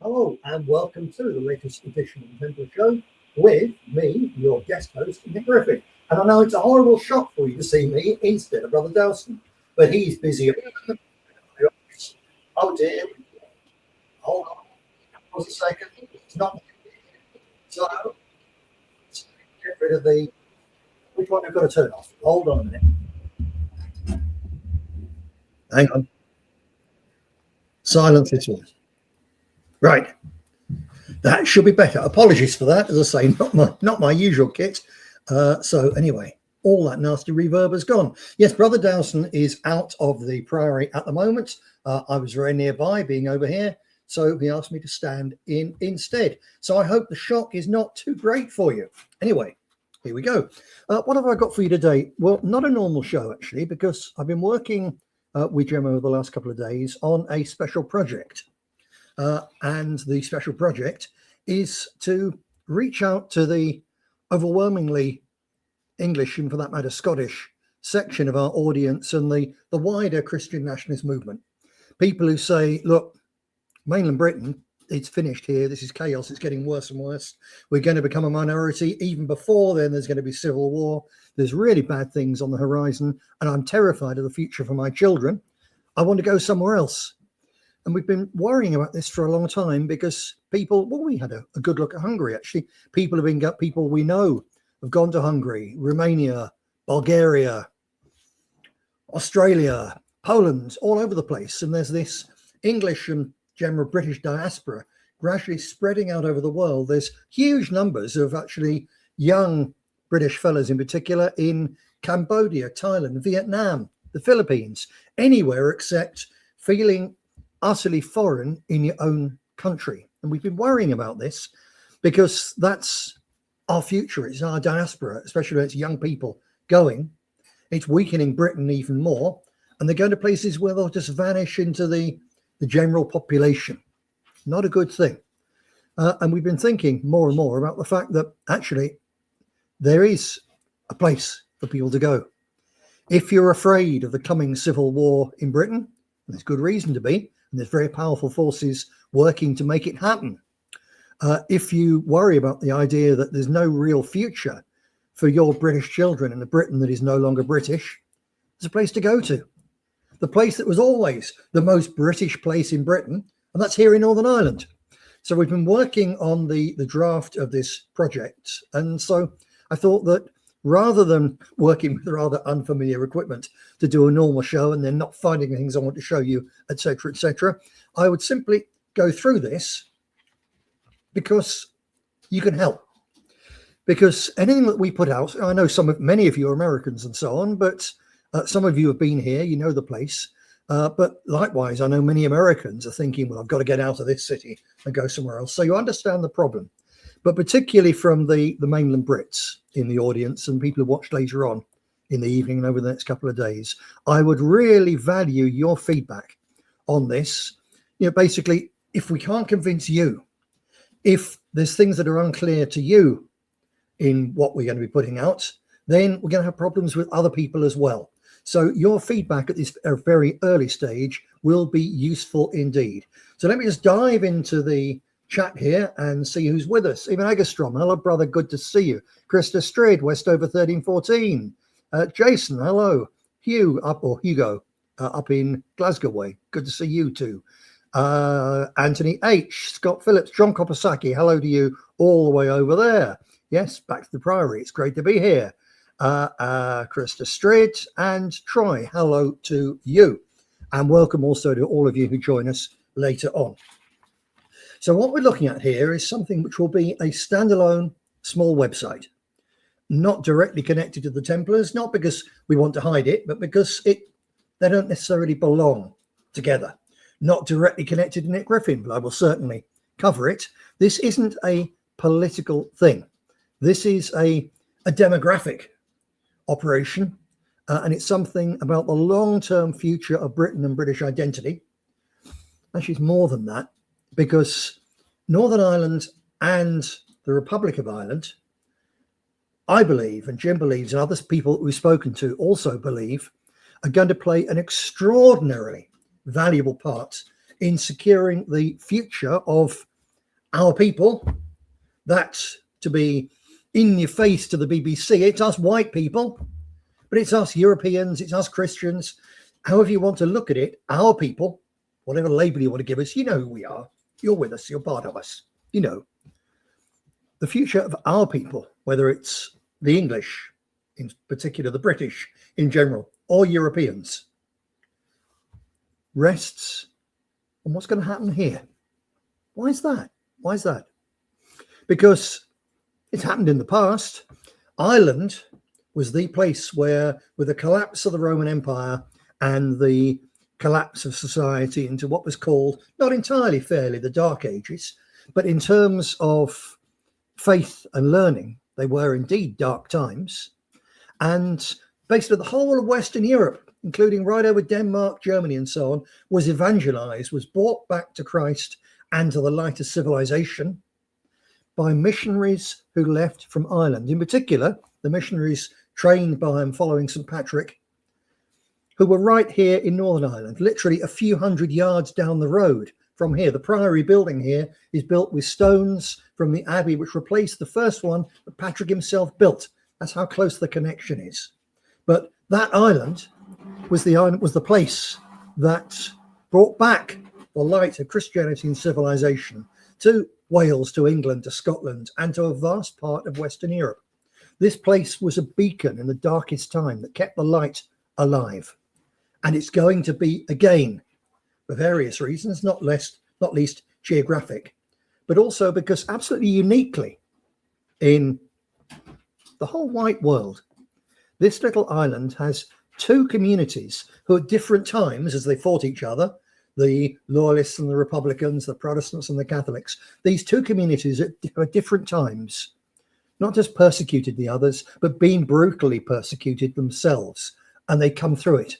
Hello and welcome to the latest edition of the Templar Show with me, your guest host, Nick Griffin. And I know it's a horrible shock for you to see me instead of Brother Dawson, but he's busy. Oh dear. Hold on. Hold a second. It's not. So, get rid of the. Which one I've got to turn off? Hold on a minute. Hang on. Silence this one. Right. That should be better. Apologies for that. As I say, not my usual kit. So anyway, all that nasty reverb has gone. Yes, Brother Dawson is out of the Priory at the moment. I was very nearby, being over here, so he asked me to stand in instead. So I hope the shock is not too great for you. Anyway, here we go. What have I got for you today? Well, not a normal show, actually, because I've been working with Jim over the last couple of days on a special project. And the special project is to reach out to the overwhelmingly English and, for that matter, Scottish section of our audience and the wider Christian nationalist movement. People who say, look, mainland Britain, it's finished here. This is chaos. It's getting worse and worse. We're going to become a minority. Even before then, there's going to be civil war. There's really bad things on the horizon. And I'm terrified of the future for my children. I want to go somewhere else. And we've been worrying about this for a long time because people, well, we had a good look at Hungary, actually. People we know have gone to Hungary, Romania, Bulgaria, Australia, Poland, all over the place. And there's this English and general British diaspora gradually spreading out over the world. There's huge numbers of actually young British fellas in particular in Cambodia, Thailand, Vietnam, the Philippines, anywhere except feeling utterly foreign in your own country. And we've been worrying about this because that's our future. It's our diaspora, especially when it's young people going. It's weakening Britain even more. And they're going to places where they'll just vanish into the general population. Not a good thing. And we've been thinking more and more about the fact that actually there is a place for people to go. If you're afraid of the coming civil war in Britain, and there's good reason to be, and there's very powerful forces working to make it happen. If you worry about the idea that there's no real future for your British children in a Britain that is no longer British, there's a place to go to. The place that was always the most British place in Britain, and that's here in Northern Ireland. So we've been working on the draft of this project. And so I thought that rather than working with rather unfamiliar equipment to do a normal show and then not finding the things I want to show you, etc., I would simply go through this because you can help. Because anything that we put out, I know many of you are Americans and so on, but some of you have been here, you know the place. But likewise, I know many Americans are thinking, well, I've got to get out of this city and go somewhere else. So you understand the problem. But particularly from the mainland Brits in the audience and people who watch later on in the evening and over the next couple of days, I would really value your feedback on this. You know, basically, if we can't convince you, if there's things that are unclear to you in what we're going to be putting out, then we're going to have problems with other people as well. So your feedback at this very early stage will be useful indeed. So let me just dive into the chat here and see who's with us. Even Agastrom, hello brother, good to see you. Krista Strid, Westover 1314. Jason, hello. Hugo up in Glasgow way, good to see you too. Anthony H, Scott Phillips, John Kopasaki, hello to you all the way over there. Yes, back to the Priory, it's great to be here. Krista Strid and Troy, hello to you, and welcome also to all of you who join us later on. So what we're looking at here is something which will be a standalone small website, not directly connected to the Templars, not because we want to hide it, but because they don't necessarily belong together. Not directly connected to Nick Griffin, but I will certainly cover it. This isn't a political thing. This is a demographic operation, and it's something about the long-term future of Britain and British identity. Actually, it's more than that, because Northern Ireland and the Republic of Ireland, I believe, and Jim believes, and other people we've spoken to also believe, are going to play an extraordinarily valuable part in securing the future of our people, that's to be in your face to the BBC. It's us white people, but it's us Europeans, it's us Christians. However you want to look at it, our people, whatever label you want to give us, you know who we are. You're with us, you're part of us. You know, the future of our people, whether it's the English, in particular the British in general, or Europeans, rests on what's going to happen here. Why is that? Why is that? Because it's happened in the past. Ireland was the place where, with the collapse of the Roman Empire and the collapse of society into what was called, not entirely fairly, the Dark Ages, but in terms of faith and learning, they were indeed dark times. And basically the whole of Western Europe, including right over Denmark, Germany, and so on, was evangelized, was brought back to Christ and to the light of civilization by missionaries who left from Ireland. In particular, the missionaries trained by and following St. Patrick, who were right here in Northern Ireland, literally a few hundred yards down the road from here. The priory building here is built with stones from the abbey, which replaced the first one that Patrick himself built. That's how close the connection is. But that island was the place that brought back the light of Christianity and civilization to Wales, to England, to Scotland, and to a vast part of Western Europe. This place was a beacon in the darkest time that kept the light alive. And it's going to be again, for various reasons, not least geographic, but also because absolutely uniquely in the whole white world, this little island has two communities who at different times, as they fought each other, the loyalists and the Republicans, the Protestants and the Catholics, these two communities at different times, not just persecuted the others, but been brutally persecuted themselves, and they come through it.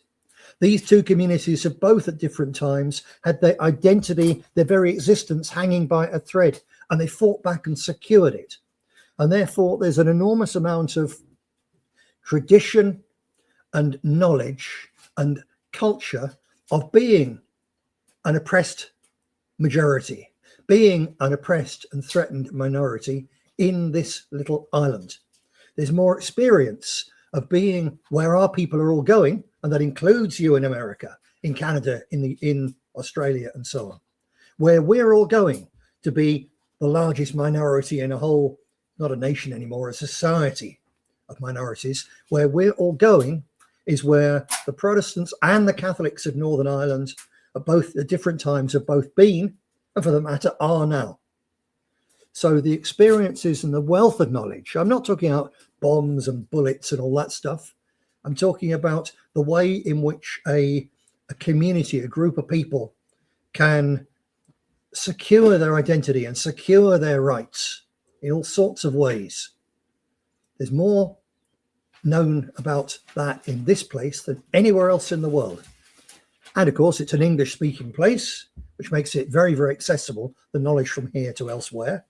These two communities have both at different times had their identity, their very existence hanging by a thread, and they fought back and secured it. And therefore, there's an enormous amount of tradition and knowledge and culture of being an oppressed majority, being an oppressed and threatened minority in this little island. There's more experience of being where our people are all going, and that includes you in America, in Canada, in Australia, and so on, where we're all going to be the largest minority in a whole, not a nation anymore, a society of minorities. Where we're all going is where the Protestants and the Catholics of Northern Ireland at different times have both been, and for the matter are now. So the experiences and the wealth of knowledge, I'm not talking about bombs and bullets and all that stuff. I'm talking about the way in which a community, a group of people can secure their identity and secure their rights in all sorts of ways. There's more known about that in this place than anywhere else in the world. And of course, it's an English-speaking place, which makes it very, very accessible, the knowledge from here to elsewhere.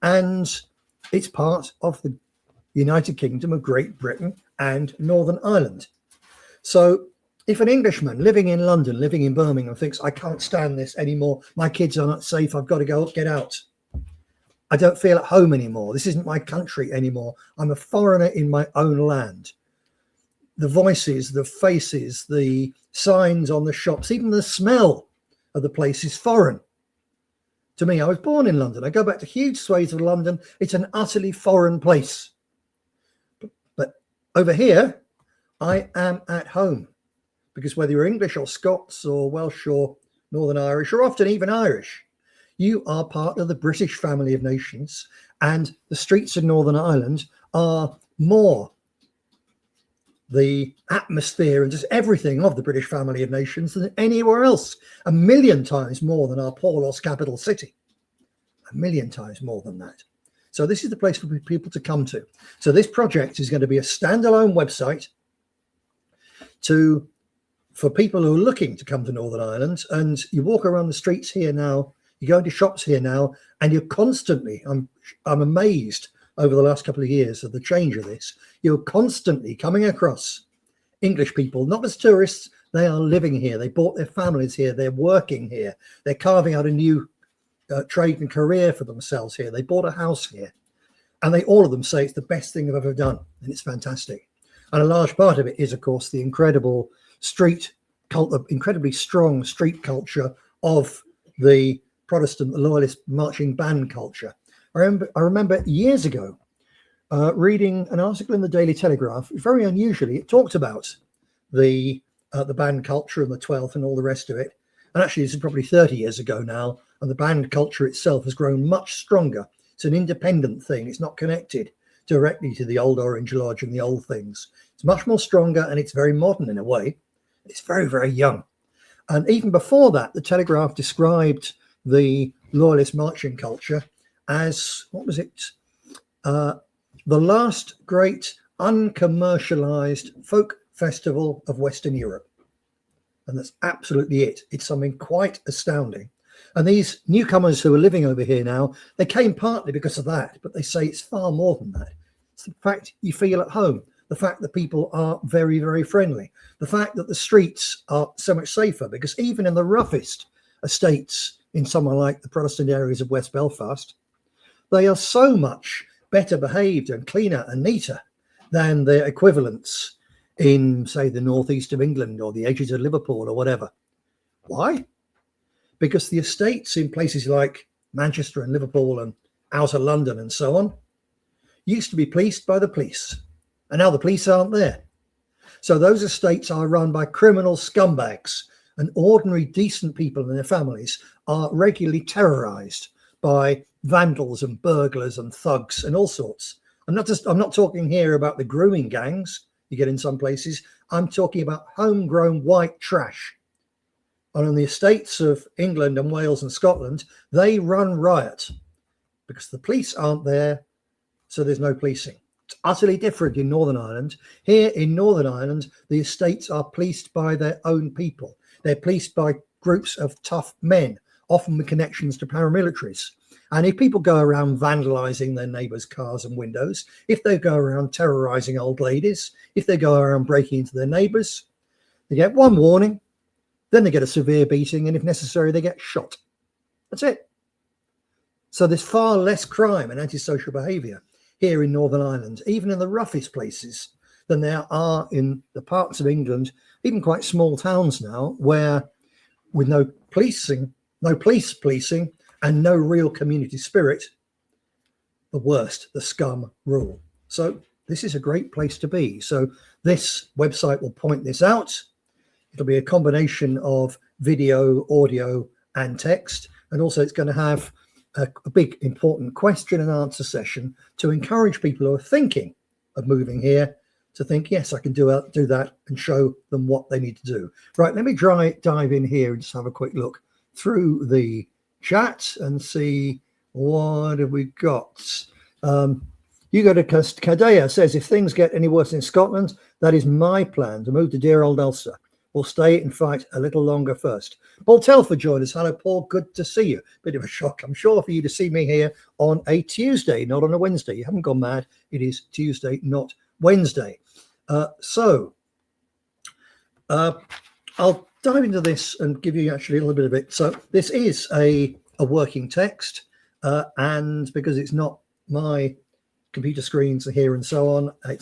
And it's part of the United Kingdom of Great Britain and Northern Ireland. So if an Englishman living in London, living in Birmingham, thinks, I can't stand this anymore, my kids are not safe, I've got to get out. I don't feel at home anymore. This isn't my country anymore. I'm a foreigner in my own land. The voices, the faces, the signs on the shops, even the smell of the place is foreign to me. I was born in London. I go back to huge swathes of London. It's an utterly foreign place. But over here, I am at home, because whether you're English or Scots or Welsh or Northern Irish, or often even Irish, you are part of the British family of nations, and the streets of Northern Ireland are more the atmosphere and just everything of the British family of nations than anywhere else. 1,000,000 times more than our poor lost capital city. 1,000,000 times more than that. So this is the place for people to come to. So this project is going to be a standalone website for people who are looking to come to Northern Ireland. And you walk around the streets here now, you go into shops here now, and you're constantly, I'm amazed over the last couple of years of the change of this, you're constantly coming across English people, not as tourists. They are living here. They brought their families here. They're working here. They're carving out a new trade and career for themselves here. They bought a house here, and all of them say it's the best thing they've ever done, and it's fantastic. And a large part of it is, of course, the incredible incredibly strong street culture of the Protestant, the Loyalist marching band culture. I remember years ago reading an article in the Daily Telegraph. Very unusually, it talked about the band culture and the 12th and all the rest of it. And actually, this is probably 30 years ago now, and the band culture itself has grown much stronger. It's an independent thing. It's not connected directly to the old Orange Lodge and the old things. It's much more stronger, and it's very modern in a way. It's very, very young. And even before that, the Telegraph described the Loyalist marching culture as, what was it? The last great uncommercialized folk festival of Western Europe. And that's absolutely it. It's something quite astounding. And these newcomers who are living over here now, they came partly because of that, but they say it's far more than that. It's the fact you feel at home, the fact that people are very, very friendly, the fact that the streets are so much safer, because even in the roughest estates in somewhere like the Protestant areas of West Belfast, they are so much better behaved and cleaner and neater than their equivalents in, say, the northeast of England or the edges of Liverpool or whatever. Why? Because the estates in places like Manchester and Liverpool and outer London and so on used to be policed by the police, and now the police aren't there. So those estates are run by criminal scumbags, and ordinary decent people and their families are regularly terrorized by vandals and burglars and thugs and all sorts. I'm not talking here about the grooming gangs you get in some places. I'm talking about homegrown white trash. And on the estates of England and Wales and Scotland, they run riot because the police aren't there, so there's no policing. It's utterly different in Northern Ireland. Here in Northern Ireland, the estates are policed by their own people. They're policed by groups of tough men, often with connections to paramilitaries. And if people go around vandalizing their neighbours' cars and windows, if they go around terrorising old ladies, if they go around breaking into their neighbours, they get one warning, then they get a severe beating, and if necessary, they get shot. That's it. So there's far less crime and antisocial behaviour here in Northern Ireland, even in the roughest places, than there are in the parts of England, even quite small towns now, where with no police policing, and no real community spirit, the worst, the scum rule. So this is a great place to be. So this website will point this out. It'll be a combination of video, audio, and text. And also it's going to have a big important question and answer session to encourage people who are thinking of moving here to think, yes, I can do that, and show them what they need to do. Right, let me dive in here and just have a quick look through the chat and see what have we got. Hugo de Cadea says, if things get any worse in Scotland, that is my plan, to move to dear old Ulster. We'll stay and fight a little longer first. Paul Telford joined us. Hello, Paul. Good to see you. Bit of a shock, I'm sure, for you to see me here on a Tuesday, not on a Wednesday. You haven't gone mad. It is Tuesday, not Wednesday. I'll dive into this and give you actually a little bit of it. So this is a working text, and because it's not my computer screens are here and so on, I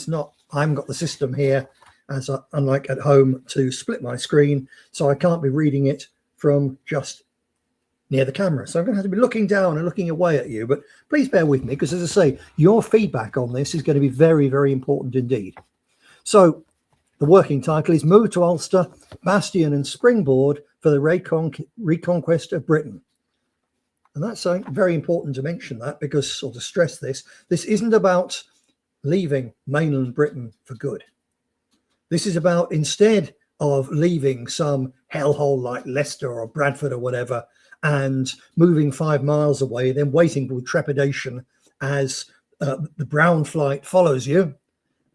haven't got the system here, as unlike at home, to split my screen, so I can't be reading it from just near the camera. So I'm going to have to be looking down and looking away at you, but please bear with me, because as I say, your feedback on this is going to be very, very important indeed. So the working title is Move to Ulster, Bastion and Springboard for the Reconquest of Britain. And that's very important to mention that, because, or to stress this isn't about leaving mainland Britain for good. This is about, instead of leaving some hellhole like Leicester or Bradford or whatever and moving 5 miles away, then waiting with trepidation as the brown flight follows you,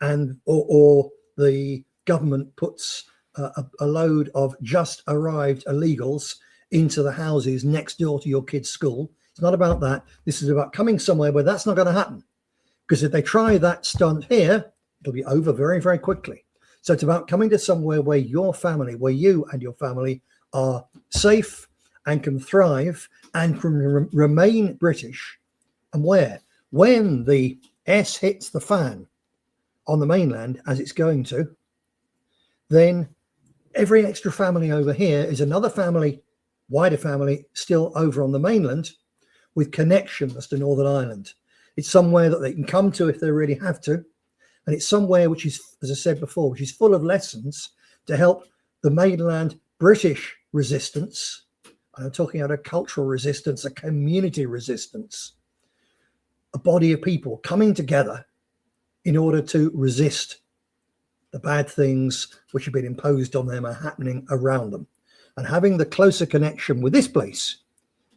and or the government puts a load of just arrived illegals into the houses next door to your kid's school. It's not about that. This is about coming somewhere where that's not going to happen, because if they try that stunt here, it'll be over very, very quickly. So it's about coming to somewhere where you and your family are safe and can thrive and can remain British. And where? When the S hits the fan on the mainland, as it's going to, then every extra family over here is another family, wider family, still over on the mainland with connections to Northern Ireland. It's somewhere that they can come to if they really have to. And it's somewhere which is, as I said before, which is full of lessons to help the mainland British resistance. And I'm talking about a cultural resistance, a community resistance, a body of people coming together in order to resist the bad things which have been imposed on them are happening around them. And having the closer connection with this place,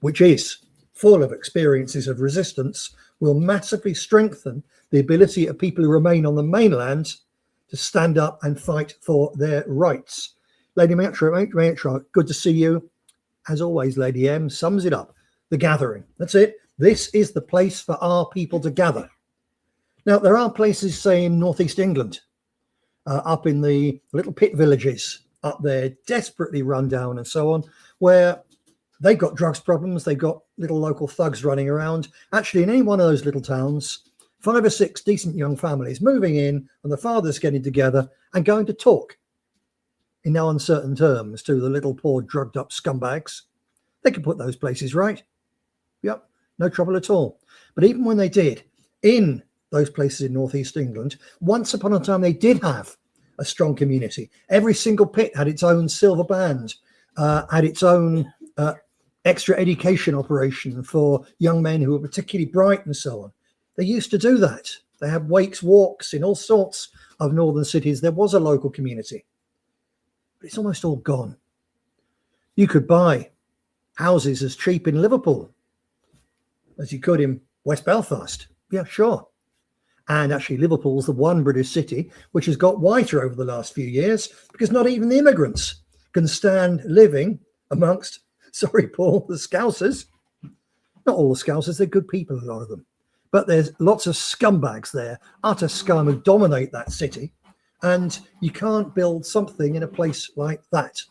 which is full of experiences of resistance, will massively strengthen the ability of people who remain on the mainland to stand up and fight for their rights. Lady Matro, good to see you. As always, Lady M sums it up. The gathering. That's it. This is the place for our people to gather. Now, there are places, say, in northeast England, up in the little pit villages up there, desperately run down and so on, where they've got drugs problems. They've got little local thugs running around. Actually, in any one of those little towns, 5 or 6 decent young families moving in and the fathers getting together and going to talk in no uncertain terms to the little poor drugged up scumbags. They could put those places right. Yep, no trouble at all. But even when they did, in those places in northeast England, once upon a time they did have a strong community. Every single pit had its own silver band, had its own extra education operation for young men who were particularly bright and so on. They used to do that. They had wakes, walks in all sorts of northern cities. There was a local community, but it's almost all gone. You could buy houses as cheap in Liverpool as you could in West Belfast. Yeah, sure. And actually, Liverpool's the one British city which has got whiter over the last few years because not even the immigrants can stand living amongst, sorry, Paul, the Scousers. Not all the Scousers, they're good people, a lot of them. But there's lots of scumbags there, utter scum who dominate that city. And you can't build something in a place like that.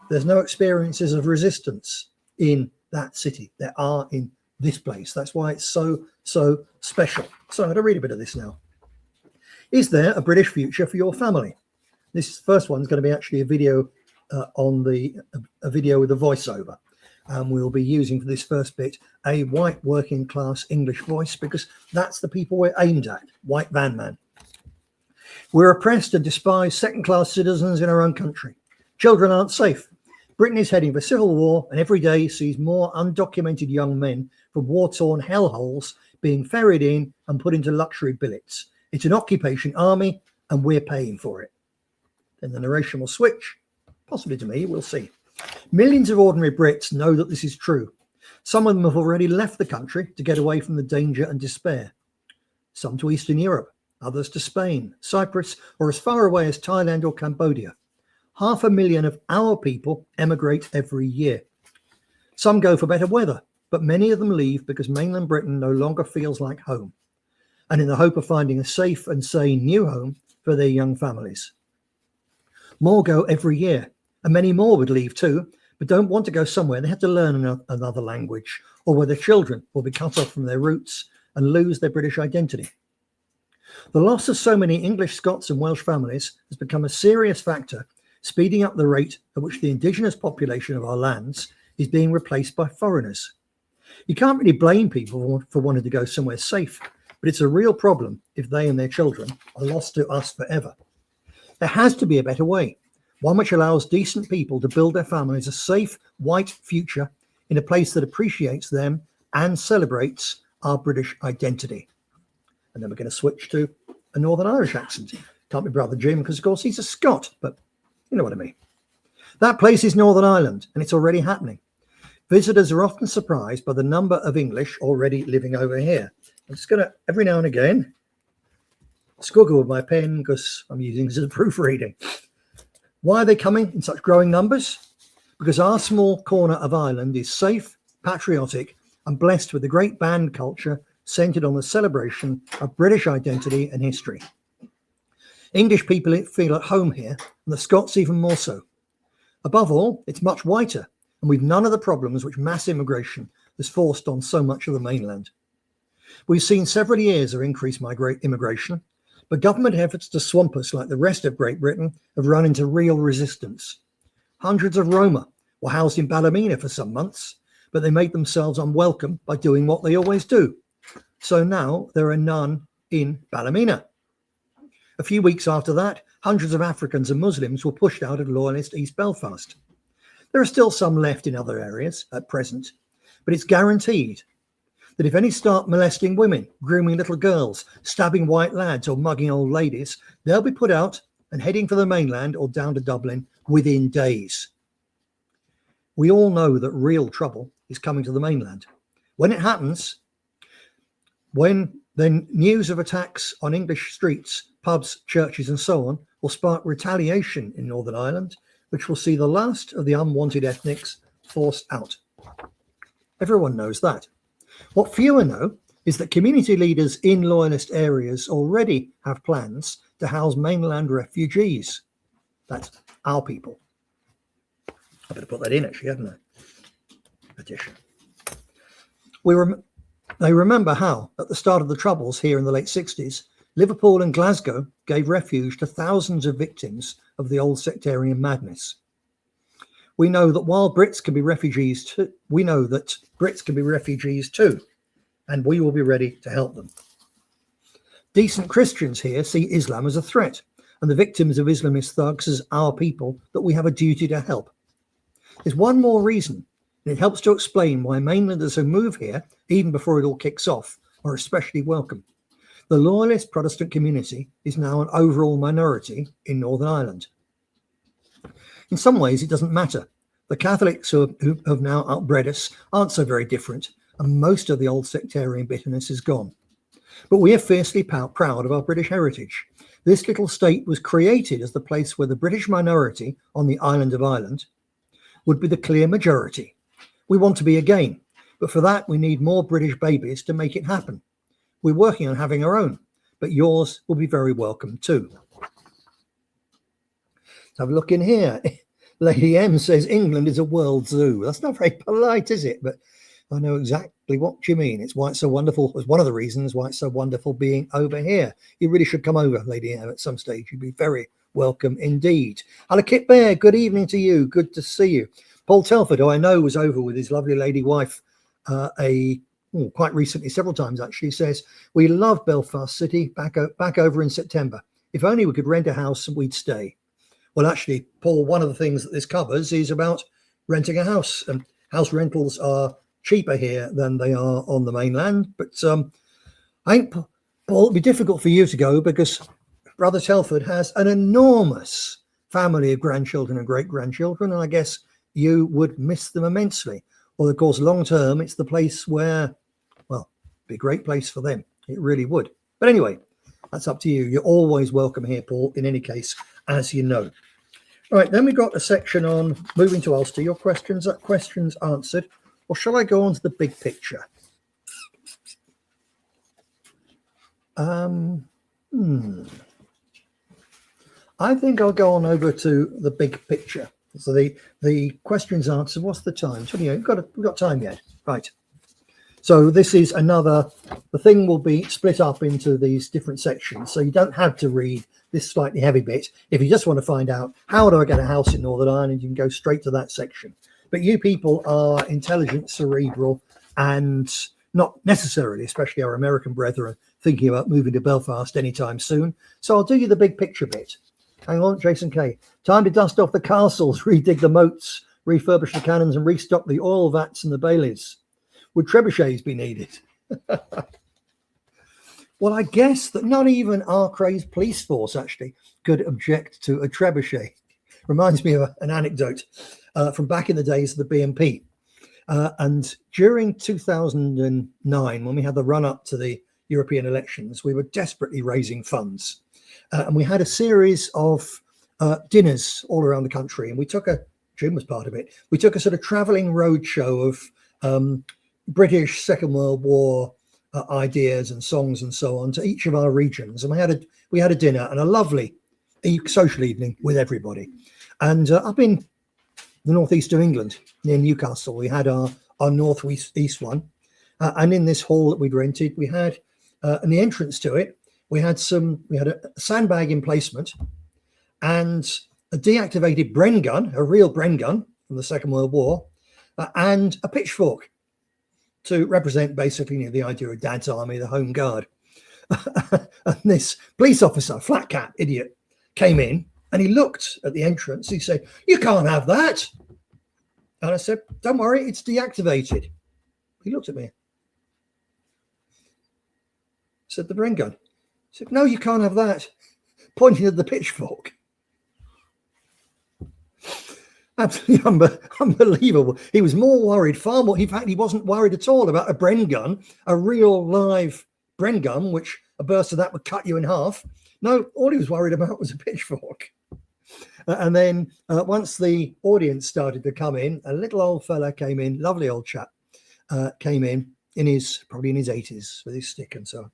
There's no experiences of resistance in that city. There are in this place. That's why it's so special. So I'm going to read a bit of this now. Is there a British future for your family? This first one's going to be actually a video a video with a voiceover. And we'll be using for this first bit a white working class English voice because that's the people we're aimed at, white van man. We're oppressed and despised second-class citizens in our own country. Children aren't safe. Britain is heading for civil war and every day sees more undocumented young men from war-torn hellholes being ferried in and put into luxury billets. It's an occupation army and we're paying for it. Then the narration will switch, possibly to me, we'll see. Millions of ordinary Brits know that this is true. Some of them have already left the country to get away from the danger and despair. Some to Eastern Europe, others to Spain, Cyprus, or as far away as Thailand or Cambodia. 500,000 of our people emigrate every year. Some go for better weather, but many of them leave because mainland Britain no longer feels like home, and in the hope of finding a safe and sane new home for their young families. More go every year, and many more would leave too, but don't want to go somewhere they have to learn another language, or where their children will be cut off from their roots and lose their British identity. The loss of so many English, Scots and Welsh families has become a serious factor, speeding up the rate at which the indigenous population of our lands is being replaced by foreigners. You can't really blame people for wanting to go somewhere safe, but it's a real problem if they and their children are lost to us forever. There has to be a better way, one which allows decent people to build their families a safe, white future in a place that appreciates them and celebrates our British identity. And then we're going to switch to a Northern Irish accent. Can't be Brother Jim because, of course, he's a Scot, but you know what I mean. That place is Northern Ireland, and it's already happening. Visitors are often surprised by the number of English already living over here. I'm just going to, every now and again, squiggle with my pen because I'm using this as a proofreading. Why are they coming in such growing numbers? Because our small corner of Ireland is safe, patriotic, and blessed with a great band culture centered on the celebration of British identity and history. English people feel at home here, and the Scots even more so. Above all, it's much whiter, and we've none of the problems which mass immigration has forced on so much of the mainland. We've seen several years of increased immigration, but government efforts to swamp us like the rest of Great Britain have run into real resistance. Hundreds of Roma were housed in Ballymena for some months, but they made themselves unwelcome by doing what they always do. So now there are none in Ballymena. A few weeks after that, hundreds of Africans and Muslims were pushed out of loyalist East Belfast. There are still some left in other areas at present, but it's guaranteed that if any start molesting women, grooming little girls, stabbing white lads or mugging old ladies, they'll be put out and heading for the mainland or down to Dublin within days. We all know that real trouble is coming to the mainland. When it happens, when then news of attacks on English streets, pubs, churches and so on will spark retaliation in Northern Ireland, which will see the last of the unwanted ethnics forced out. Everyone knows that. What fewer know is that community leaders in loyalist areas already have plans to house mainland refugees. That's our people. I better put that in actually, hadn't I? Addition. They remember how, at the start of the Troubles here in the late 60s, Liverpool and Glasgow gave refuge to thousands of victims of the old sectarian madness. We know that while Brits can be refugees too, and we will be ready to help them. Decent Christians here see Islam as a threat, and the victims of Islamist thugs as our people that we have a duty to help. There's one more reason, and it helps to explain why mainlanders who move here, even before it all kicks off, are especially welcome. The loyalist Protestant community is now an overall minority in Northern Ireland. In some ways, it doesn't matter. The Catholics who have now outbred us aren't so very different, and most of the old sectarian bitterness is gone. But we are fiercely proud of our British heritage. This little state was created as the place where the British minority on the island of Ireland would be the clear majority. We want to be again, but for that we need more British babies to make it happen. We're working on having our own, but yours will be very welcome too. Let's have a look in here. Lady M says England is a world zoo. That's not very polite, is it? But I know exactly what you mean. It's why it's so wonderful. It's one of the reasons why it's so wonderful being over here. You really should come over, Lady M, at some stage. You'd be very welcome indeed. Hello, Kit Bear. Good evening to you. Good to see you. Paul Telford, who I know was over with his lovely lady wife quite recently, several times actually, says, we love Belfast City, back over in September. If only we could rent a house and we'd stay. Well, actually, Paul, one of the things that this covers is about renting a house. And house rentals are cheaper here than they are on the mainland. But I think, Paul, it'll be difficult for you to go because Brother Telford has an enormous family of grandchildren and great-grandchildren, and I guess you would miss them immensely. Well, of course, long term, it's the place where, well, it'd be a great place for them. It really would. But anyway, that's up to you. You're always welcome here, Paul, in any case, as you know. All right, then we've got a section on moving to Ulster. Your questions answered. Or shall I go on to the big picture? I think I'll go on over to the big picture. So the questions answered. What's the time? So, we've got time yet, right? So this is the thing will be split up into these different sections. So you don't have to read this slightly heavy bit. If you just want to find out how do I get a house in Northern Ireland, you can go straight to that section. But you people are intelligent, cerebral, and not necessarily, especially our American brethren, thinking about moving to Belfast anytime soon. So I'll do you the big picture bit. Hang on, Jason K. Time to dust off the castles, redig the moats, refurbish the cannons and restock the oil vats and the baileys. Would trebuchets be needed? Well, I guess that not even our crazed police force actually could object to a trebuchet. Reminds me of an anecdote from back in the days of the BNP. And during 2009, when we had the run-up to the European elections, we were desperately raising funds. And we had a series of dinners all around the country. And we took Jim was part of it. We took a sort of traveling roadshow of British Second World War ideas and songs and so on to each of our regions. And we had a dinner and a lovely social evening with everybody. And I've been the northeast of England, near Newcastle. We had our northeast one. And in this hall that we'd rented, we had, and the entrance to it, we had a sandbag emplacement and a deactivated Bren gun, a real Bren gun from the Second World War, and a pitchfork to represent basically the idea of Dad's Army, the Home Guard. And this police officer, flat cap, idiot, came in and he looked at the entrance. He said, "You can't have that." And I said, "Don't worry, it's deactivated." He looked at me. I said, "The Bren gun." He said, "No, you can't have that," pointing at the pitchfork. Absolutely unbelievable. He was more worried, far more. In fact, he wasn't worried at all about a Bren gun, a real live Bren gun, which a burst of that would cut you in half. No, all he was worried about was a pitchfork. And then once the audience started to come in, a little old fella came in, lovely old chap, came in probably in his 80s with his stick and so on,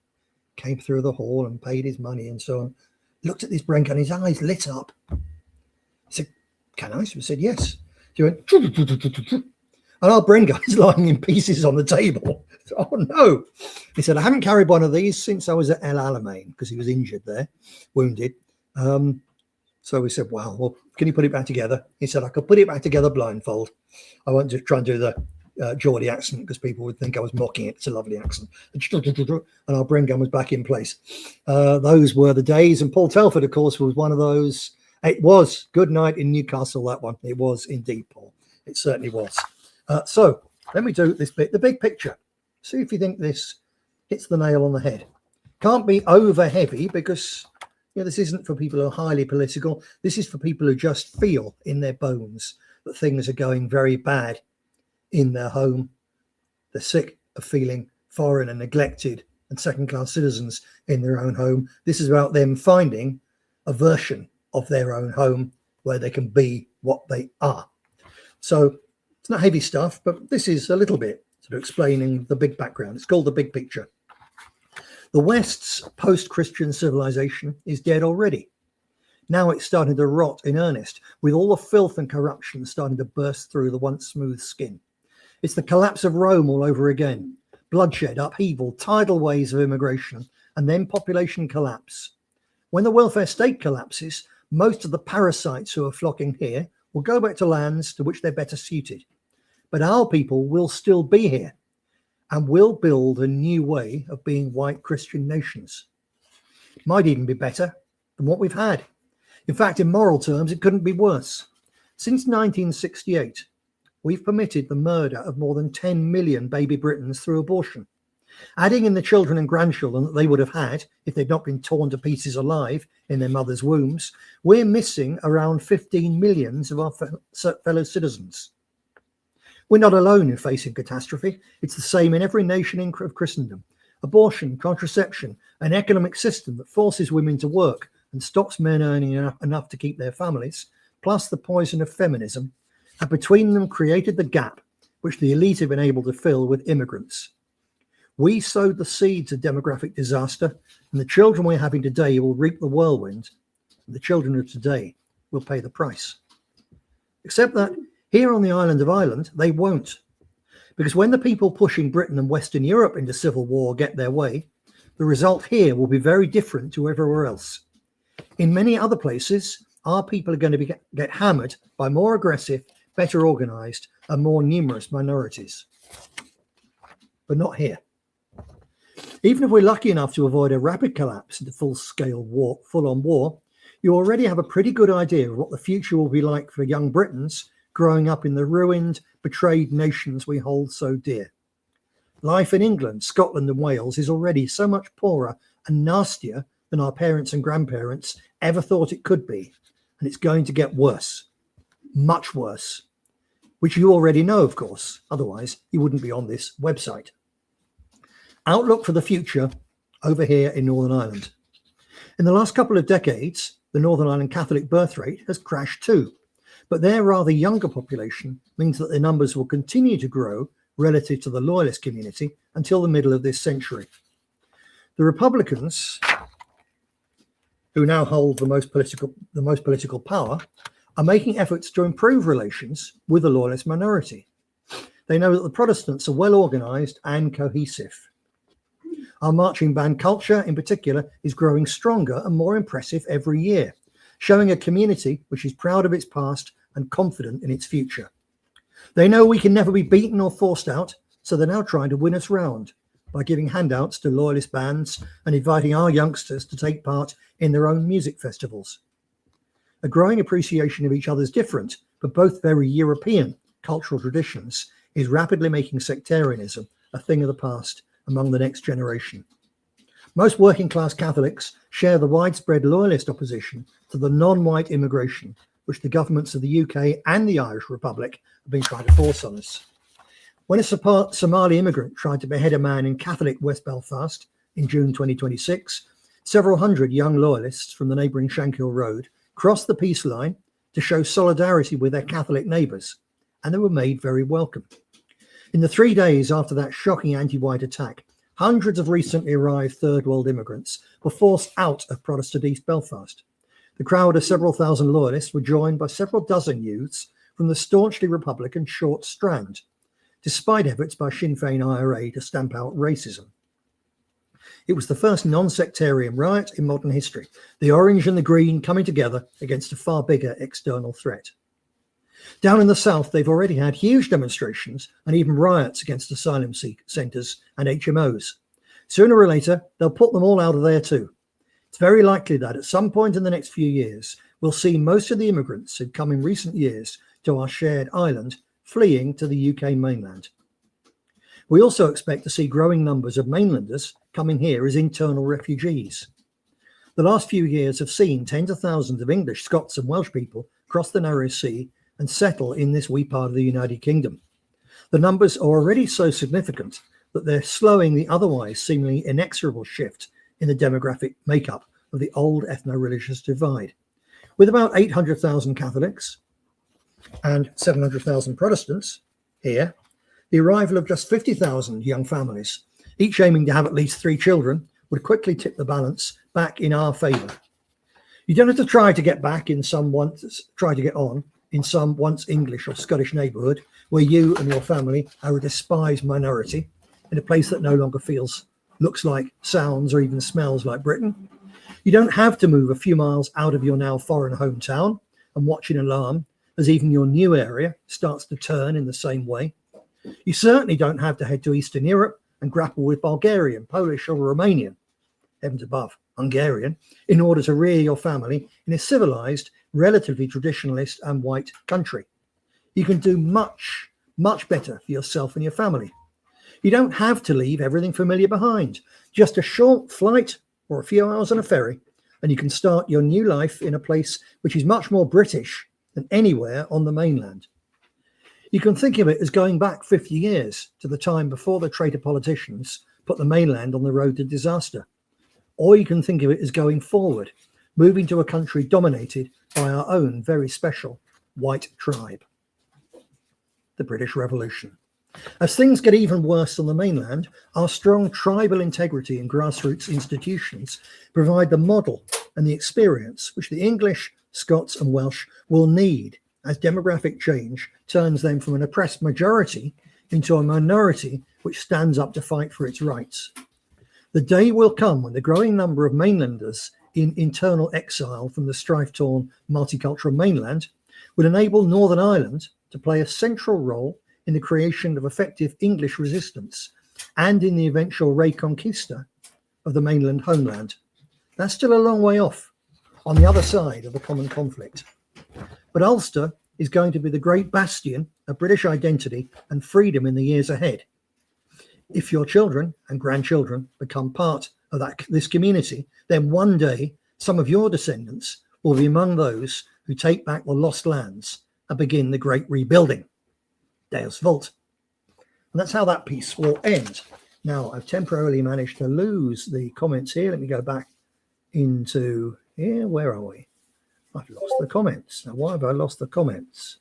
came through the hall and paid his money and so on, looked at this Bren gun, his eyes lit up. He said, "Can I?" He said, "Yes." He went, and our Bren gun is lying in pieces on the table. "Oh no." He said, "I haven't carried one of these since I was at El Alamein," because he was injured there, wounded. So we said, well, can you put it back together? He said, "I could put it back together blindfold. I won't just try and do the Geordie accent because people would think I was mocking it. It's a lovely accent." And our Bren gun was back in place. Those were the days. And Paul Telford, of course, was one of those. It was good night in Newcastle, that one. It was indeed, Paul. It certainly was. So let me do this bit, the big picture. See if you think this hits the nail on the head. Can't be over heavy because this isn't for people who are highly political. This is for people who just feel in their bones that things are going very bad in their home. They're sick of feeling foreign and neglected and second-class citizens in their own home. This is about them finding a version of their own home where they can be what they are. So it's not heavy stuff, but this is a little bit sort of explaining the big background. It's called The Big Picture. The West's post-Christian civilization is dead already. Now it's starting to rot in earnest, with all the filth and corruption starting to burst through the once smooth skin. It's the collapse of Rome all over again. Bloodshed, upheaval, tidal waves of immigration, and then population collapse. When the welfare state collapses, most of the parasites who are flocking here will go back to lands to which they're better suited. But our people will still be here and will build a new way of being white Christian nations. Might even be better than what we've had. In fact, in moral terms, it couldn't be worse. Since 1968, we've permitted the murder of more than 10 million baby Britons through abortion. Adding in the children and grandchildren that they would have had if they'd not been torn to pieces alive in their mother's wombs, we're missing around 15 million of our fellow citizens. We're not alone in facing catastrophe. It's the same in every nation of Christendom. Abortion, contraception, an economic system that forces women to work and stops men earning enough to keep their families, plus the poison of feminism, have between them created the gap which the elite have been able to fill with immigrants. We sowed the seeds of demographic disaster, and the children we're having today will reap the whirlwind, and the children of today will pay the price. Except that here on the island of Ireland, they won't. Because when the people pushing Britain and Western Europe into civil war get their way, the result here will be very different to everywhere else. In many other places, our people are going to get hammered by more aggressive, better organized, and more numerous minorities. But not here. Even if we're lucky enough to avoid a rapid collapse into full-scale war, full-on war, you already have a pretty good idea of what the future will be like for young Britons growing up in the ruined, betrayed nations we hold so dear. Life in England, Scotland and Wales is already so much poorer and nastier than our parents and grandparents ever thought it could be. And it's going to get worse, much worse, which you already know, of course. Otherwise, you wouldn't be on this website. Outlook for the future over here in Northern Ireland. In the last couple of decades, the Northern Ireland Catholic birth rate has crashed too. But their rather younger population means that their numbers will continue to grow relative to the loyalist community until the middle of this century. The Republicans, who now hold the most political power, are making efforts to improve relations with the loyalist minority. They know that the Protestants are well organised and cohesive. Our marching band culture, in particular, is growing stronger and more impressive every year, showing a community which is proud of its past and confident in its future. They know we can never be beaten or forced out, so they're now trying to win us round by giving handouts to loyalist bands and inviting our youngsters to take part in their own music festivals. A growing appreciation of each other's different, but both very European, cultural traditions is rapidly making sectarianism a thing of the past among the next generation. Most working class Catholics share the widespread loyalist opposition to the non-white immigration which the governments of the UK and the Irish Republic have been trying to force on us. When a Somali immigrant tried to behead a man in Catholic West Belfast in June 2026, several hundred young loyalists from the neighbouring Shankill Road crossed the peace line to show solidarity with their Catholic neighbours, and they were made very welcome. In the 3 days after that shocking anti-white attack, hundreds of recently arrived Third World immigrants were forced out of Protestant East Belfast. The crowd of several thousand loyalists were joined by several dozen youths from the staunchly Republican Short Strand, despite efforts by Sinn Féin IRA to stamp out racism. It was the first non-sectarian riot in modern history, the orange and the green coming together against a far bigger external threat. Down in the south, they've already had huge demonstrations and even riots against asylum centres and HMOs. Sooner or later, they'll put them all out of there too. It's very likely that at some point in the next few years, we'll see most of the immigrants who've come in recent years to our shared island fleeing to the UK mainland. We also expect to see growing numbers of mainlanders coming here as internal refugees. The last few years have seen tens of thousands of English, Scots and Welsh people cross the narrow sea and settle in this wee part of the United Kingdom. The numbers are already so significant that they're slowing the otherwise seemingly inexorable shift in the demographic makeup of the old ethno-religious divide. With about 800,000 Catholics and 700,000 Protestants here, the arrival of just 50,000 young families, each aiming to have at least 3 children, would quickly tip the balance back in our favour. You don't have to try to get back in some once English or Scottish neighbourhood where you and your family are a despised minority in a place that no longer looks like, sounds or even smells like Britain. You don't have to move a few miles out of your now foreign hometown and watch in alarm as even your new area starts to turn in the same way. You certainly don't have to head to Eastern Europe and grapple with Bulgarian, Polish or Romanian, heavens above, Hungarian, in order to rear your family in a civilized, relatively traditionalist and white country. You can do much, much better for yourself and your family. You don't have to leave everything familiar behind. Just a short flight or a few hours on a ferry, and you can start your new life in a place which is much more British than anywhere on the mainland. You can think of it as going back 50 years to the time before the traitor politicians put the mainland on the road to disaster. Or you can think of it as going forward, moving to a country dominated by our own very special white tribe. The British Revolution. As things get even worse on the mainland, our strong tribal integrity and grassroots institutions provide the model and the experience which the English, Scots and Welsh will need as demographic change turns them from an oppressed majority into a minority which stands up to fight for its rights. The day will come when the growing number of mainlanders in internal exile from the strife-torn multicultural mainland will enable Northern Ireland to play a central role in the creation of effective English resistance and in the eventual reconquista of the mainland homeland. That's still a long way off, on the other side of the common conflict. But Ulster is going to be the great bastion of British identity and freedom in the years ahead. If your children and grandchildren become part of this community, then one day some of your descendants will be among those who take back the lost lands and begin the great rebuilding. Deus Vult. And that's how that piece will end. Now, I've temporarily managed to lose the comments here. Let me go back into here. Where are we? I've lost the comments. Now, why have I lost the comments?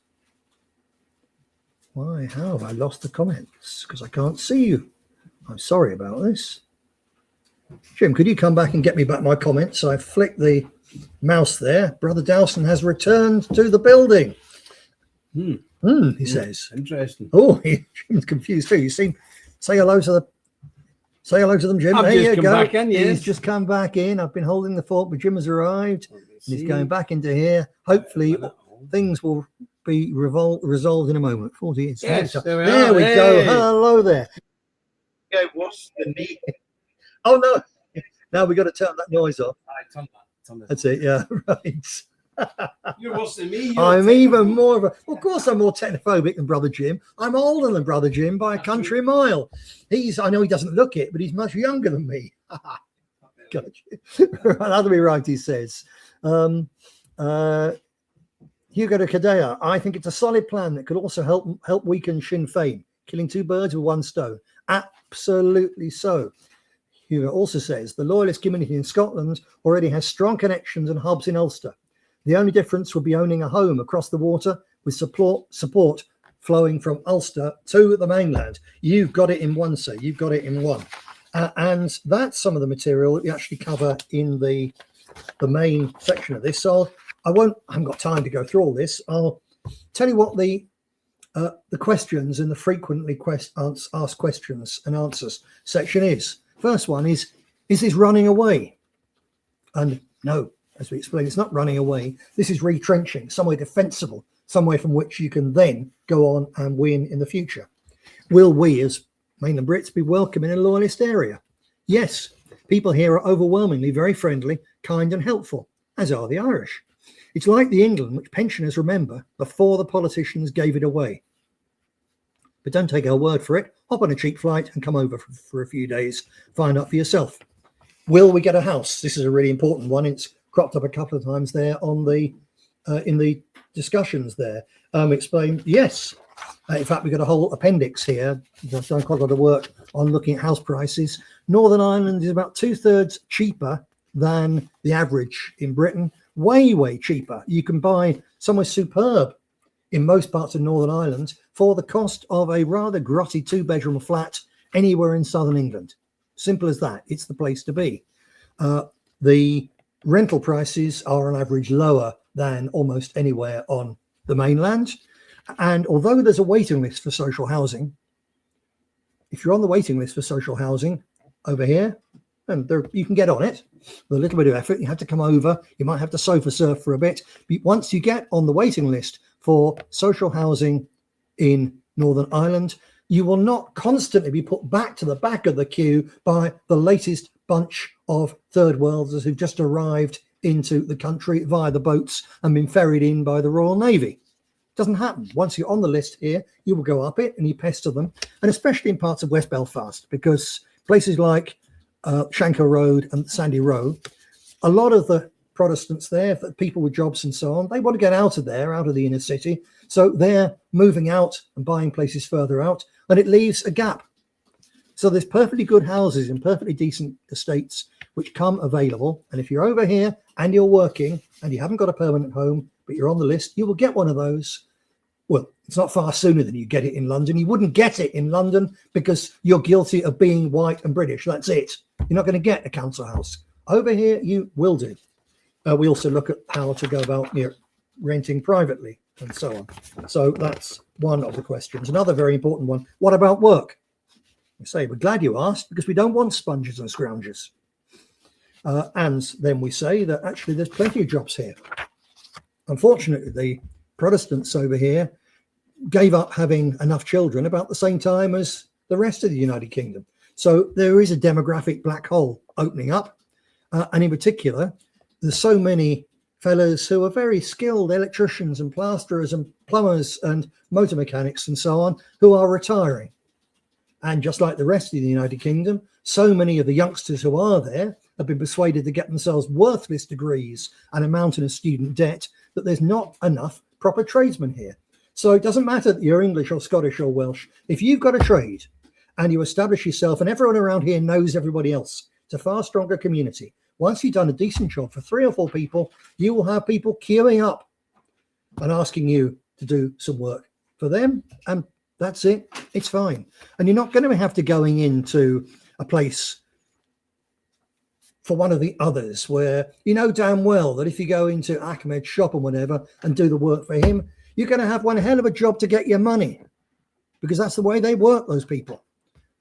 Why have I lost the comments? Because I can't see you. I'm sorry about this. Jim, could you come back and get me back my comments? I flicked the mouse there. Brother Dowson has returned to the building. He says. Interesting. Oh, he's confused too. You see, say hello to them, Jim. I've just come back in, yes. He's just come back in. I've been holding the fort, but Jim has arrived. And he's going back into here. Hopefully, things will be resolved in a moment. 48 yes, there we go. Hello there. Okay, what's the need? Oh, no. Now we've got to turn that noise off. That's it, yeah, right. You're worse than me. I'm even more of a... Well, of course, I'm more technophobic than Brother Jim. I'm older than Brother Jim by a country mile. I know he doesn't look it, but he's much younger than me. Gotcha. That'll be right, he says. Hugo de Cadea, I think it's a solid plan that could also help weaken Sinn Féin, killing two birds with one stone. Absolutely so. Hugo also says the loyalist community in Scotland already has strong connections and hubs in Ulster. The only difference would be owning a home across the water with support flowing from Ulster to the mainland. You've got it in one, sir. You've got it in one. And that's some of the material that we actually cover in the main section of this. So I haven't got time to go through all this. I'll tell you what the questions in the frequently asked questions and answers section is. First one is this running away? And no, as we explained, it's not running away. This is retrenching, somewhere defensible, somewhere from which you can then go on and win in the future. Will we, as mainland Brits, be welcome in a loyalist area? Yes, people here are overwhelmingly very friendly, kind and helpful, as are the Irish. It's like the England which pensioners remember before the politicians gave it away. But don't take our word for it. Hop on a cheap flight and come over for a few days. Find out for yourself. Will we get a house? This is a really important one. It's cropped up a couple of times there on the in the discussions there. Explain yes. In fact, we've got a whole appendix here. I've done quite a lot of work on looking at house prices. Northern Ireland is about 2/3 cheaper than the average in Britain. Way, way cheaper. You can buy somewhere superb in most parts of Northern Ireland for the cost of a rather grotty 2-bedroom flat anywhere in southern England. Simple as that. It's the place to be. The rental prices are on average lower than almost anywhere on the mainland. And although there's a waiting list for social housing, if you're on the waiting list for social housing over here, and you can get on it with a little bit of effort. You have to come over. You might have to sofa surf for a bit. But once you get on the waiting list for social housing in Northern Ireland, you will not constantly be put back to the back of the queue by the latest bunch of third worlders who've just arrived into the country via the boats and been ferried in by the Royal Navy. Doesn't happen. Once you're on the list here, you will go up it and you pester them, and especially in parts of West Belfast, because places like Shankill Road and Sandy Row, a lot of the Protestants there, the people with jobs and so on, they want to get out of there, out of the inner city. So they're moving out and buying places further out, and it leaves a gap. So there's perfectly good houses in perfectly decent estates which come available. And if you're over here and you're working and you haven't got a permanent home, but you're on the list, you will get one of those. Well, it's not far sooner than you get it in London. You wouldn't get it in London because you're guilty of being white and British. That's it. You're not going to get a council house. Over here, you will do. We also look at how to go about renting privately and so on. So that's one of the questions. Another very important one. What about work? We say, we're glad you asked because we don't want sponges and scroungers. And then we say that actually there's plenty of jobs here. Unfortunately, the Protestants over here gave up having enough children about the same time as the rest of the United Kingdom. So there is a demographic black hole opening up. And in particular, there's so many fellas who are very skilled electricians and plasterers and plumbers and motor mechanics and so on who are retiring. And just like the rest of the United Kingdom, so many of the youngsters who are there have been persuaded to get themselves worthless degrees and a mountain of student debt that there's not enough proper tradesmen here. So it doesn't matter that you're English or Scottish or Welsh. If you've got a trade and you establish yourself and everyone around here knows everybody else, it's a far stronger community. Once you've done a decent job for 3 or 4 people, you will have people queuing up and asking you to do some work for them. And that's it. It's fine. And you're not going to have to going into a place for one of the others, where you know damn well that if you go into Ahmed's shop or whatever and do the work for him, you're going to have one hell of a job to get your money, because that's the way they work, those people.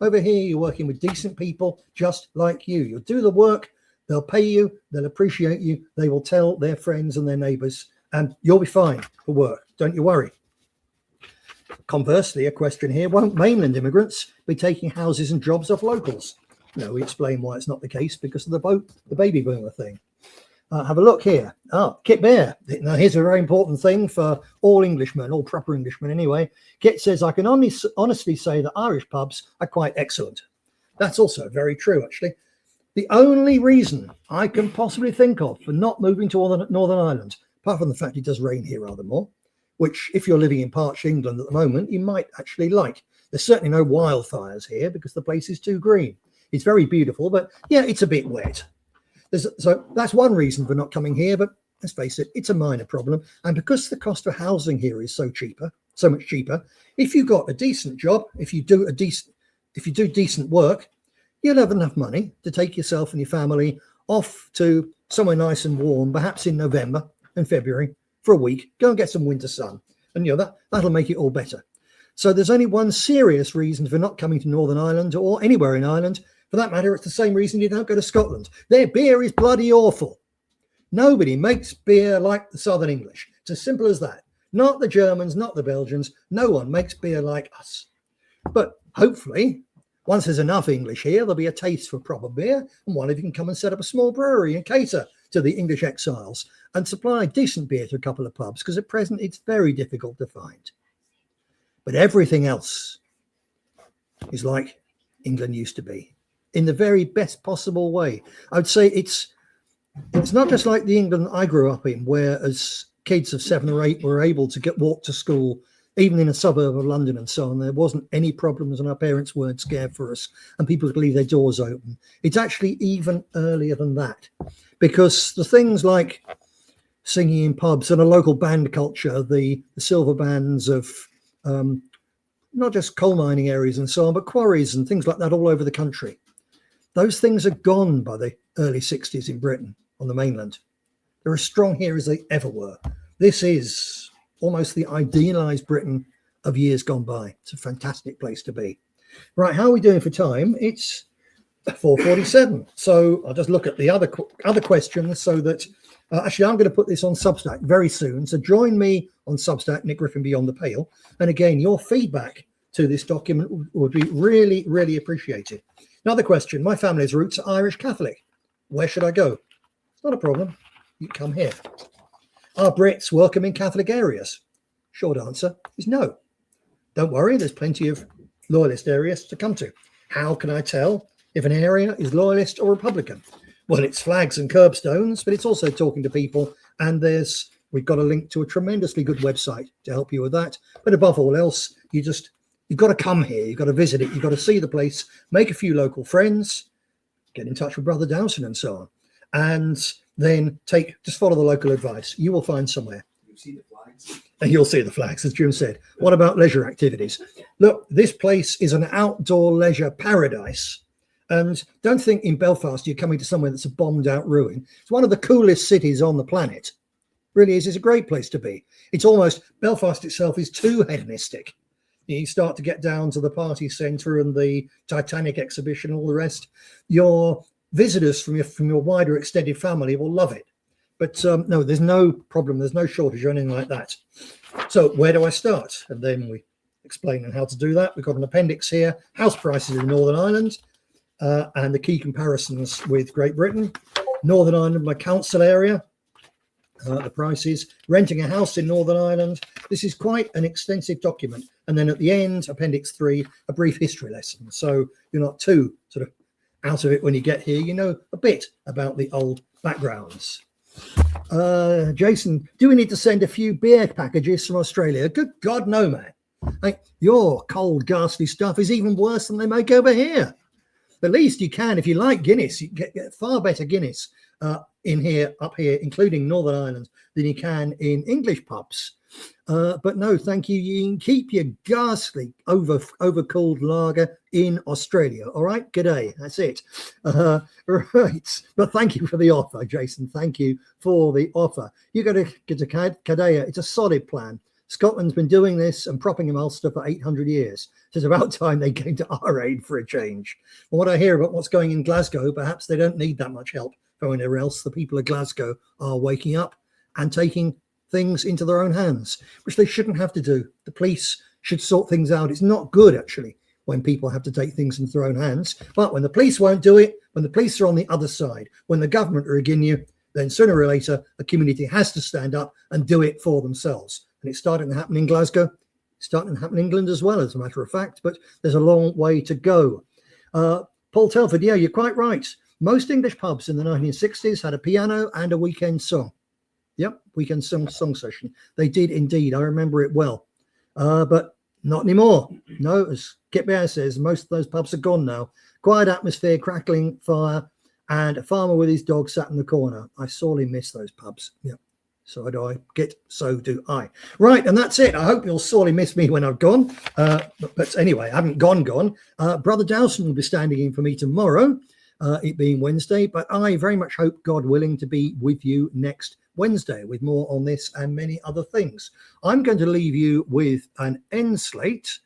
Over here, you're working with decent people just like you. You'll do the work, they'll pay you, they'll appreciate you, they will tell their friends and their neighbours, and you'll be fine for work. Don't you worry. Conversely, a question here, won't mainland immigrants be taking houses and jobs off locals? No, we explain why it's not the case, because of the baby boomer thing. Have a look here. Kit Bear. Now, here's a very important thing for all Englishmen, all proper Englishmen anyway. Kit says, I can honestly say that Irish pubs are quite excellent. That's also very true, actually. The only reason I can possibly think of for not moving to Northern Ireland, apart from the fact it does rain here rather more, which if you're living in parched England at the moment, you might actually like. There's certainly no wildfires here because the place is too green. It's very beautiful, but yeah, it's a bit wet. So that's one reason for not coming here, but let's face it, it's a minor problem. And because the cost of housing here is so much cheaper, if you've got a decent job, if you do decent work, you'll have enough money to take yourself and your family off to somewhere nice and warm, perhaps in November and February for a week. Go and get some winter sun, and that'll make it all better. So there's only one serious reason for not coming to Northern Ireland or anywhere in Ireland. For that matter, it's the same reason you don't go to Scotland. Their beer is bloody awful. Nobody makes beer like the Southern English. It's as simple as that. Not the Germans, not the Belgians. No one makes beer like us. But hopefully, once there's enough English here, there'll be a taste for proper beer, and one of you can come and set up a small brewery and cater to the English exiles and supply decent beer to a couple of pubs, because at present it's very difficult to find. But everything else is like England used to be, in the very best possible way. I would say it's not just like the England I grew up in, where as kids of 7 or 8 were able to walk to school, even in a suburb of London and so on. There wasn't any problems and our parents weren't scared for us and people could leave their doors open. It's actually even earlier than that, because the things like singing in pubs and a local band culture, the silver bands of not just coal mining areas and so on, but quarries and things like that all over the country. Those things are gone by the early 60s in Britain on the mainland. They're as strong here as they ever were. This is almost the idealized Britain of years gone by. It's a fantastic place to be. Right, how are we doing for time? It's 4:47. So I'll just look at the other questions so that actually I'm going to put this on Substack very soon. So join me on Substack, Nick Griffin Beyond the Pale. And again, your feedback to this document would be really, really appreciated. Another question. My family's roots are Irish Catholic. Where should I go? It's not a problem. You come here. Are Brits welcome in Catholic areas? Short answer is no. Don't worry, there's plenty of loyalist areas to come to. How can I tell if an area is loyalist or Republican? Well, it's flags and curbstones, but it's also talking to people. And we've got a link to a tremendously good website to help you with that. But above all else, you've got to come here. You've got to visit it. You've got to see the place, make a few local friends, get in touch with Brother Dowson and so on. And then just follow the local advice. You will find somewhere. You'll see the flags. And you'll see the flags, as Jim said. What about leisure activities? Look, this place is an outdoor leisure paradise. And don't think in Belfast you're coming to somewhere that's a bombed out ruin. It's one of the coolest cities on the planet. Really is. It's a great place to be. Belfast itself is too hedonistic. You start to get down to the party centre and the Titanic exhibition and all the rest. Your visitors from your wider extended family will love it. But no, there's no problem. There's no shortage or anything like that. So where do I start? And then we explain how to do that. We've got an appendix here, house prices in Northern Ireland and the key comparisons with Great Britain. Northern Ireland by council area, the prices, renting a house in Northern Ireland. This is quite an extensive document. And then at the end, Appendix 3, a brief history lesson. So you're not too sort of out of it when you get here. You know a bit about the old backgrounds. Jason, do we need to send a few beer packages from Australia? Good God, no, man. Your cold, ghastly stuff is even worse than they make over here. The least you can, if you like Guinness, you get far better Guinness up here, including Northern Ireland, than you can in English pubs. But no, thank you. You can keep your ghastly overcooled lager in Australia. All right, g'day. That's it. Right. But thank you for the offer, Jason. Thank you for the offer. You got to get to Cadea. It's a solid plan. Scotland's been doing this and propping in Ulster for 800 years. So it's about time they came to our aid for a change. From what I hear about what's going in Glasgow, perhaps they don't need that much help from anywhere else. The people of Glasgow are waking up and taking things into their own hands, which they shouldn't have to do. The police should sort things out. It's not good, actually, when people have to take things into their own hands. But when the police won't do it, when the police are on the other side, when the government are against you, then sooner or later, the community has to stand up and do it for themselves. And it's starting to happen in Glasgow. It's starting to happen in England as well, as a matter of fact. But there's a long way to go. Paul Telford, yeah, you're quite right. Most English pubs in the 1960s had a piano and a weekend song. Yep, weekend song session. They did indeed. I remember it well. But not anymore. No, as Kit Bear says, most of those pubs are gone now. Quiet atmosphere, crackling fire, and a farmer with his dog sat in the corner. I sorely miss those pubs. Yep. So do I. So do I. Right, and that's it. I hope you'll sorely miss me when I've gone. But anyway, I haven't gone. Brother Dowson will be standing in for me tomorrow, it being Wednesday. But I very much hope, God willing, to be with you next Wednesday with more on this and many other things. I'm going to leave you with an end slate,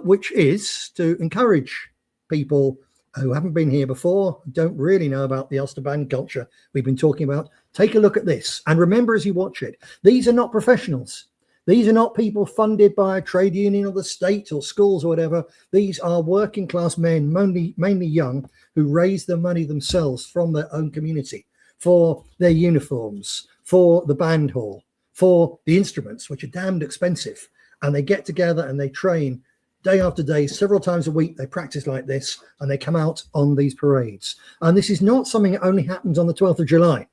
which is to encourage people who haven't been here before, don't really know about the Ulster band culture we've been talking about. Take a look at this and remember as you watch it, these are not professionals. These are not people funded by a trade union or the state or schools or whatever. These are working class men, mainly young, who raise their money themselves from their own community for their uniforms, for the band hall, for the instruments, which are damned expensive. And they get together and they train day after day, several times a week. They practice like this and they come out on these parades. And this is not something that only happens on the 12th of July.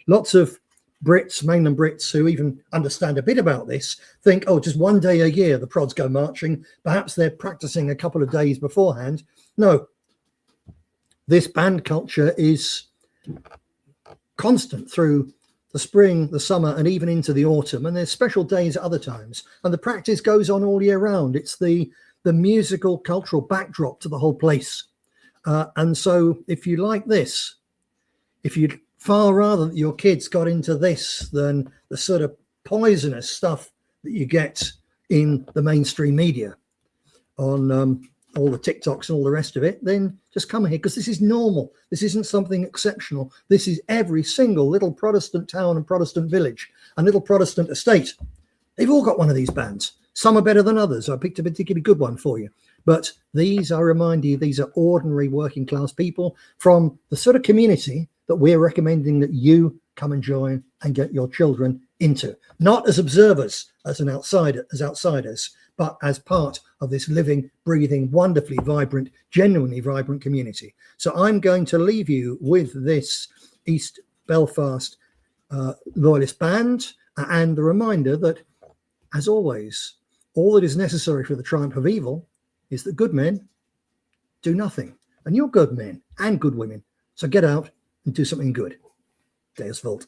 Lots of Brits, mainland Brits, who even understand a bit about this, think, oh, just one day a year the prods go marching. Perhaps they're practicing a couple of days beforehand. No, this band culture is constant through the spring, the summer, and even into the autumn. And there's special days at other times. And the practice goes on all year round. It's the musical, cultural backdrop to the whole place. And so if you like this, if you'd far rather that your kids got into this than the sort of poisonous stuff that you get in the mainstream media on all the TikToks and all the rest of it, then just come here, because this is normal. This isn't something exceptional. This is every single little Protestant town and Protestant village and little Protestant estate. They've all got one of these bands. Some are better than others. I picked a particularly good one for you. But these, I remind you, these are ordinary working class people from the sort of community that we're recommending that you come and join and get your children into. Not as observers, as outsiders, but as part of this living, breathing, wonderfully vibrant, genuinely vibrant community. So I'm going to leave you with this East Belfast Loyalist Band and the reminder that, as always, all that is necessary for the triumph of evil is that good men do nothing. And you're good men and good women. So get out and do something good. Deus Vult.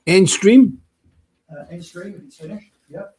End stream. End stream if it's finished. Yep.